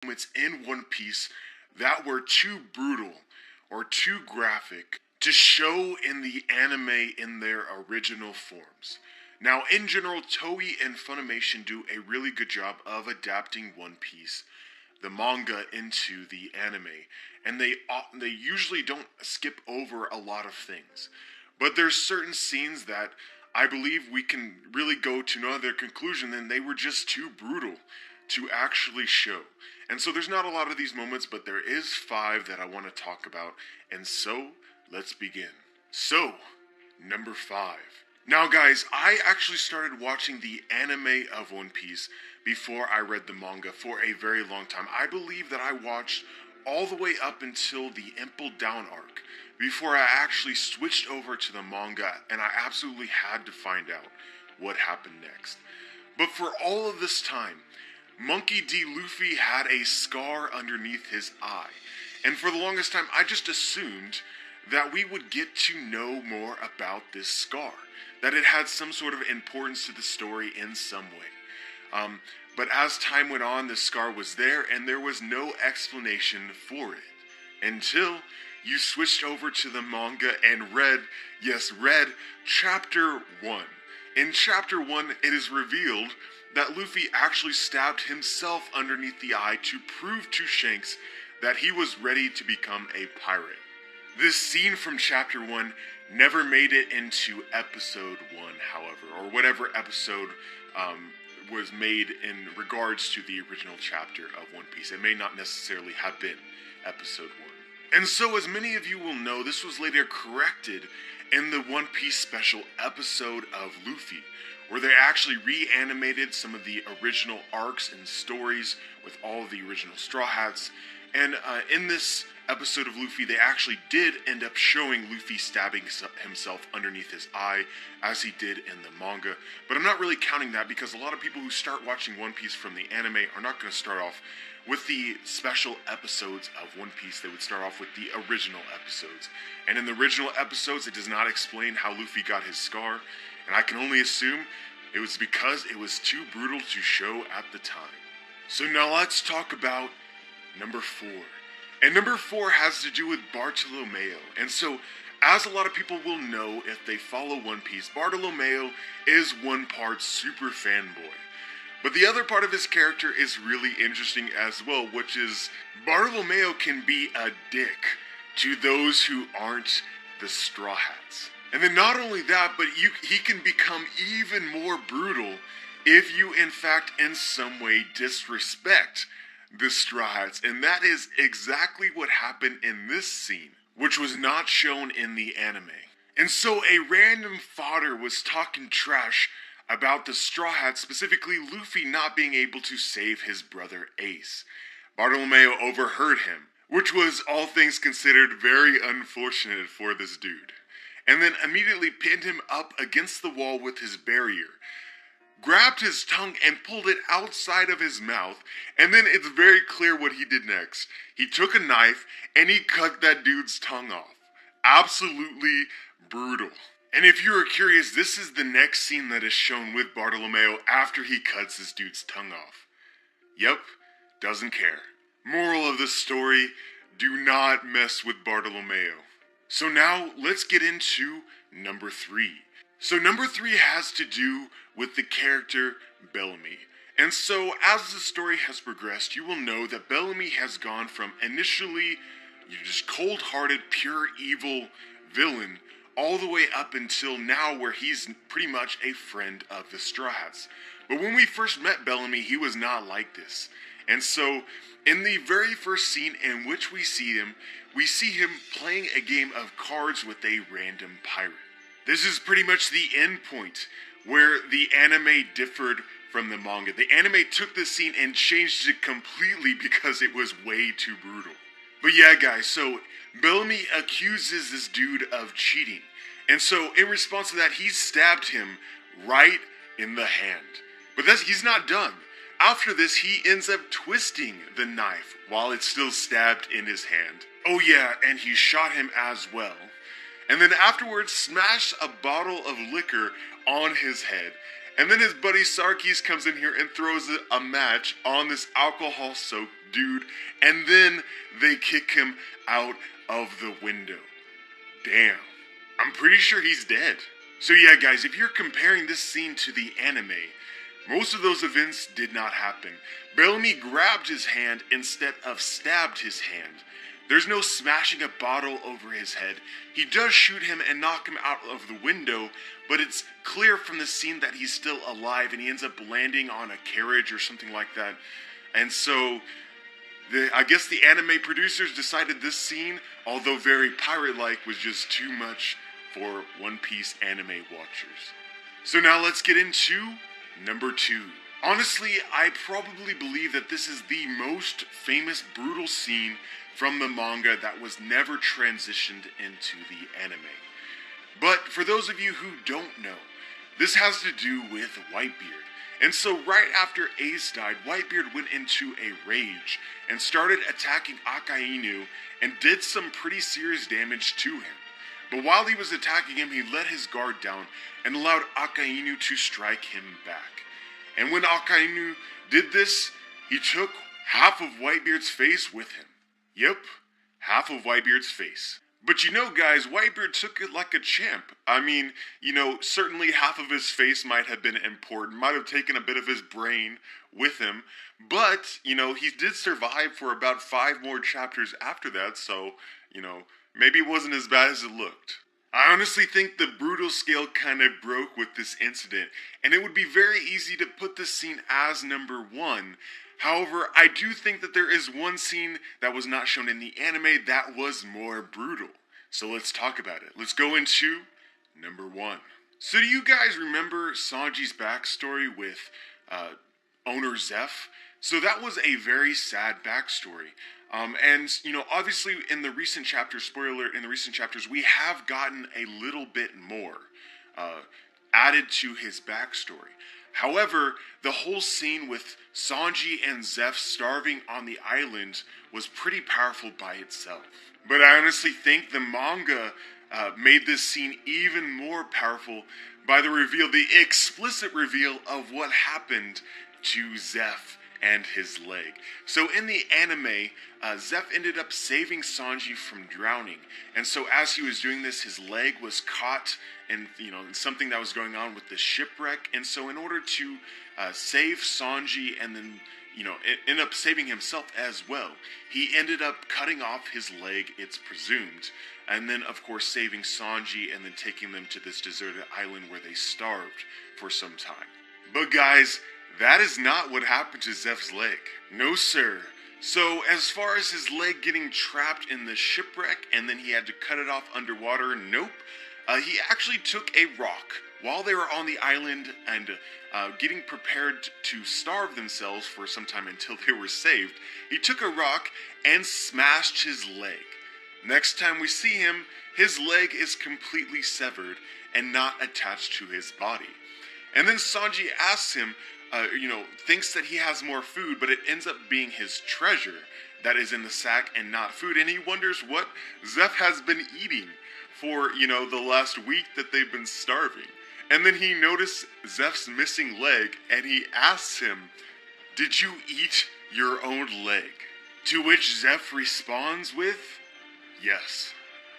moments in One Piece that were too brutal or too graphic to show in the anime in their original forms. Now, in general, Toei and Funimation do a really good job of adapting One Piece, the manga, into the anime, and they usually don't skip over a lot of things. But there's certain scenes that I believe we can really go to no other conclusion than they were just too brutal to actually show. And so there's not a lot of these moments, but there is 5 that I want to talk about, and so let's begin. So, number 5. Now guys, I actually started watching the anime of One Piece before I read the manga for a very long time. I believe that I watched all the way up until the Impel Down arc before I actually switched over to the manga, and I absolutely had to find out what happened next. But for all of this time, Monkey D. Luffy had a scar underneath his eye, and for the longest time I just assumed that we would get to know more about this scar, that it had some sort of importance to the story in some way. But as time went on, the scar was there, and there was no explanation for it. Until you switched over to the manga and read Chapter 1. In Chapter 1, it is revealed that Luffy actually stabbed himself underneath the eye to prove to Shanks that he was ready to become a pirate. This scene from Chapter 1 never made it into Episode 1, however, or whatever episode was made in regards to the original chapter of One Piece. It may not necessarily have been Episode 1. And so, as many of you will know, this was later corrected in the One Piece special episode of Luffy, where they actually reanimated some of the original arcs and stories with all of the original Straw Hats. And in this episode of Luffy, they actually did end up showing Luffy stabbing himself underneath his eye, as he did in the manga. But I'm not really counting that, because a lot of people who start watching One Piece from the anime are not going to start off with the special episodes of One Piece. They would start off with the original episodes. And in the original episodes, it does not explain how Luffy got his scar, and I can only assume it was because it was too brutal to show at the time. So now let's talk about number 4. And number 4 has to do with Bartolomeo. And so, as a lot of people will know if they follow One Piece, Bartolomeo is one part super fanboy. But the other part of his character is really interesting as well, which is Bartolomeo can be a dick to those who aren't the Straw Hats. And then not only that, but he can become even more brutal if you in fact in some way disrespect the Straw Hats. And that is exactly what happened in this scene, which was not shown in the anime. And so a random fodder was talking trash about the Straw Hats, specifically Luffy not being able to save his brother Ace. Bartolomeo overheard him, which was, all things considered, very unfortunate for this dude. And then immediately pinned him up against the wall with his barrier, grabbed his tongue and pulled it outside of his mouth, and then it's very clear what he did next. He took a knife and he cut that dude's tongue off. Absolutely brutal. And if you are curious, this is the next scene that is shown with Bartolomeo after he cuts this dude's tongue off. Yep, doesn't care. Moral of the story, do not mess with Bartolomeo. So now, let's get into number 3. So number 3 has to do with the character Bellamy. And so, as the story has progressed, you will know that Bellamy has gone from initially just cold-hearted, pure evil villain, all the way up until now where he's pretty much a friend of the Straw Hats. But when we first met Bellamy, he was not like this. And so, in the very first scene in which we see him playing a game of cards with a random pirate. This is pretty much the end point where the anime differed from the manga. The anime took this scene and changed it completely because it was way too brutal. But yeah, guys, so Bellamy accuses this dude of cheating. And so, in response to that, he stabbed him right in the hand. But he's not done. After this, he ends up twisting the knife while it's still stabbed in his hand. Oh yeah, and he shot him as well. And then afterwards, smashed a bottle of liquor on his head. And then his buddy Sarkis comes in here and throws a match on this alcohol-soaked dude, and then they kick him out of the window. Damn. I'm pretty sure he's dead. So yeah, guys, if you're comparing this scene to the anime, most of those events did not happen. Bellamy grabbed his hand instead of stabbed his hand. There's no smashing a bottle over his head. He does shoot him and knock him out of the window, but it's clear from the scene that he's still alive, and he ends up landing on a carriage or something like that. And so, I guess the anime producers decided this scene, although very pirate-like, was just too much for One Piece anime watchers. So now let's get into number 2. Honestly, I probably believe that this is the most famous brutal scene from the manga that was never transitioned into the anime. But for those of you who don't know, this has to do with Whitebeard. And so right after Ace died, Whitebeard went into a rage and started attacking Akainu and did some pretty serious damage to him. But while he was attacking him, he let his guard down and allowed Akainu to strike him back. And when Akainu did this, he took half of Whitebeard's face with him. Yep, half of Whitebeard's face. But you know, guys, Whitebeard took it like a champ. I mean, certainly half of his face might have been important, might have taken a bit of his brain with him, but, he did survive for about 5 more chapters after that, so, maybe it wasn't as bad as it looked. I honestly think the brutal scale kind of broke with this incident, and it would be very easy to put this scene as number 1. However, I do think that there is one scene that was not shown in the anime that was more brutal. So let's talk about it. Let's go into number 1. So do you guys remember Sanji's backstory with owner Zeff? So that was a very sad backstory. And, obviously in the recent chapters, spoiler alert, in the recent chapters, we have gotten a little bit more added to his backstory. However, the whole scene with Sanji and Zeff starving on the island was pretty powerful by itself. But I honestly think the manga made this scene even more powerful by the explicit reveal of what happened to Zeff and his leg. So in the anime, Zeff ended up saving Sanji from drowning. And so as he was doing this, his leg was caught in, in something that was going on with the shipwreck. And so in order to save Sanji and then, end up saving himself as well, he ended up cutting off his leg, it's presumed. And then, of course, saving Sanji and then taking them to this deserted island where they starved for some time. But guys, that is not what happened to Zeff's leg. No, sir. So, as far as his leg getting trapped in the shipwreck and then he had to cut it off underwater, nope. He actually took a rock while they were on the island and getting prepared to starve themselves for some time until they were saved. He took a rock and smashed his leg. Next time we see him, his leg is completely severed and not attached to his body. And then Sanji asks him, thinks that he has more food, but it ends up being his treasure that is in the sack and not food. And he wonders what Zeff has been eating for, the last week that they've been starving. And then he noticed Zeff's missing leg, and he asks him, "Did you eat your own leg?" To which Zeff responds with, "Yes."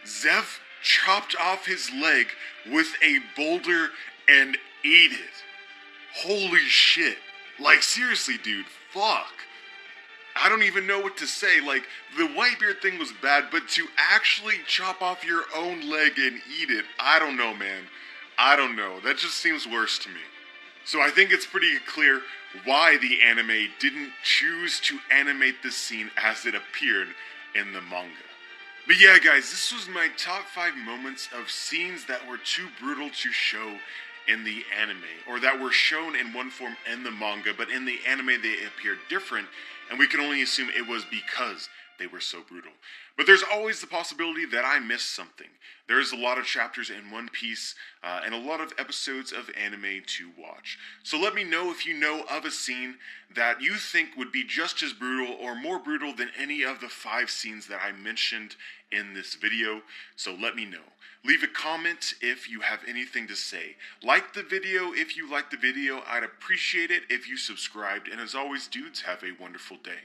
Zeff chopped off his leg with a boulder and ate it. Holy shit. Like, seriously, dude, fuck. I don't even know what to say. Like, the Whitebeard thing was bad, but to actually chop off your own leg and eat it, I don't know, man. I don't know. That just seems worse to me. So I think it's pretty clear why the anime didn't choose to animate this scene as it appeared in the manga. But yeah, guys, this was my top 5 moments of scenes that were too brutal to show in the anime, or that were shown in one form in the manga, but in the anime they appeared different, and we can only assume it was because they were so brutal. But there's always the possibility that I missed something. There's a lot of chapters in One Piece and a lot of episodes of anime to watch. So let me know if you know of a scene that you think would be just as brutal or more brutal than any of the 5 scenes that I mentioned in this video. So let me know. Leave a comment if you have anything to say. Like the video if you liked the video. I'd appreciate it if you subscribed. And as always, dudes, have a wonderful day.